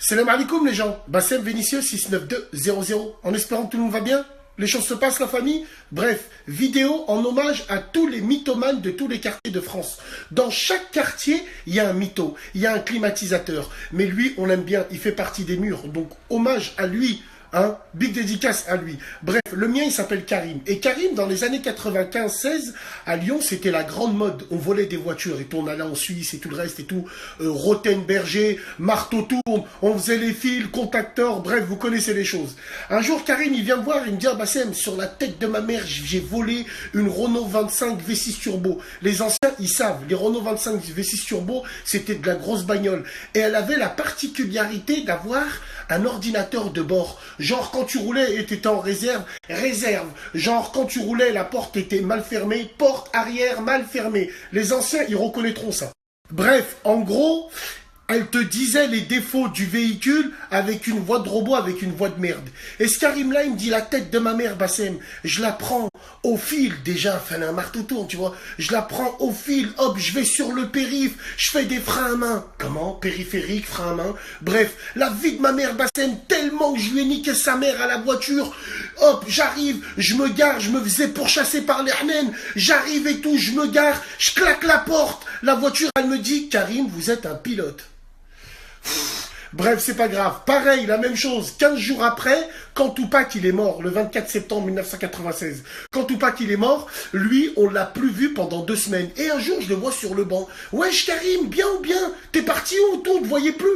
Salam alaikum les gens, Bassem Vénitieux 69200, en espérant que tout le monde va bien, les choses se passent la famille. Bref, vidéo en hommage à tous les mythomanes de tous les quartiers de France. Dans chaque quartier, il y a un mytho, il y a un climatisateur, mais lui on l'aime bien, il fait partie des murs, donc hommage à lui. Hein, big dédicace à lui. Bref, le mien il s'appelle Karim. Et Karim, dans les années 95-16, à Lyon, c'était la grande mode. On volait des voitures et tout, on allait en Suisse et tout le reste et tout. Rothenberger, marteau tourne, on faisait les fils, contacteurs, bref, vous connaissez les choses. Un jour, Karim, il vient me voir, il me dit, ah Bassem, sur la tête de ma mère, j'ai volé une Renault 25 V6 Turbo. Les anciens, ils savent, les Renault 25 V6 Turbo, c'était de la grosse bagnole. Et elle avait la particularité d'avoir un ordinateur de bord. Genre quand tu roulais et t'étais en réserve, réserve. Genre quand tu roulais, la porte était mal fermée, porte arrière mal fermée. Les anciens, ils reconnaîtront ça. Bref, en gros, elle te disait les défauts du véhicule avec une voix de robot, avec une voix de merde. Et ce Karim-là, il me dit la tête de ma mère, Bassem, je la prends au fil, déjà, enfin un marteau tourne, tu vois. Je la prends au fil, hop, je vais sur le périph', je fais des freins à main. Comment? Périphérique, frein à main. Bref, la vie de ma mère, Bassem, tellement que je lui ai niqué sa mère à la voiture. Hop, j'arrive, je me gare, je me faisais pourchasser par les Arnènes. J'arrive et tout, je me gare, je claque la porte. La voiture, elle me dit, Karim, vous êtes un pilote. Bref, c'est pas grave. Pareil, la même chose. 15 jours après, quand Tupac il est mort, le 24 septembre 1996. Quand Tupac il est mort, lui, on l'a plus vu pendant 2 semaines. Et un jour, je le vois sur le banc. Wesh Karim, bien ou bien? T'es parti où? On ne voyait plus.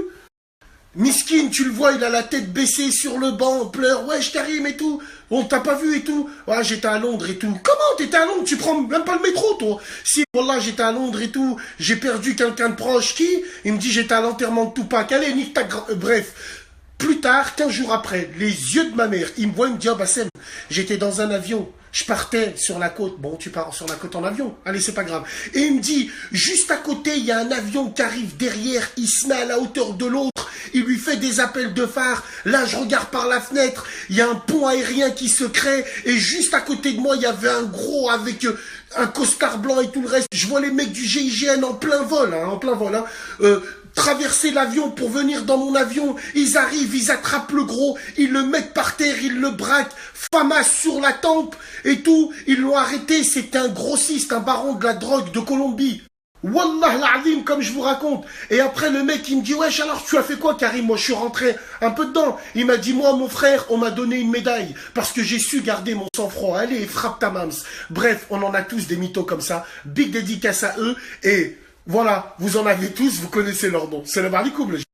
Miskin, tu le vois, il a la tête baissée sur le banc, pleure, wesh Karim et tout. On t'a pas vu et tout. Ouais, j'étais à Londres et tout. Comment t'étais à Londres? Tu prends même pas le métro, toi. Si, voilà, j'étais à Londres et tout. J'ai perdu quelqu'un de proche. Qui? Il me dit, j'étais à l'enterrement de Tupac. Allez, nique ta bref. Plus tard, 15 jours après, les yeux de ma mère, il me voit, il me dit, oh Bassem, j'étais dans un avion. Je partais sur la côte. Bon, tu pars sur la côte en avion. Allez, c'est pas grave. Et il me dit, juste à côté, il y a un avion qui arrive derrière. Il se met à la hauteur de l'autre. Il lui fait des appels de phare. Là, je regarde par la fenêtre. Il y a un pont aérien qui se crée. Et juste à côté de moi, il y avait un gros avec un costard blanc et tout le reste. Je vois les mecs du GIGN en plein vol. Traverser l'avion pour venir dans mon avion, ils arrivent, ils attrapent le gros, ils le mettent par terre, ils le braquent, famas sur la tempe et tout, ils l'ont arrêté, c'était un grossiste, un baron de la drogue de Colombie. Wallah l'azim, comme je vous raconte. Et après le mec il me dit, wesh alors tu as fait quoi Karim? Moi je suis rentré un peu dedans. Il m'a dit, moi mon frère, on m'a donné une médaille parce que j'ai su garder mon sang-froid. Allez, frappe ta mams. Bref, on en a tous des mythos comme ça. Big dédicace à eux et... voilà, vous en avez tous, vous connaissez leur nom. C'est le barlicoum, les gens.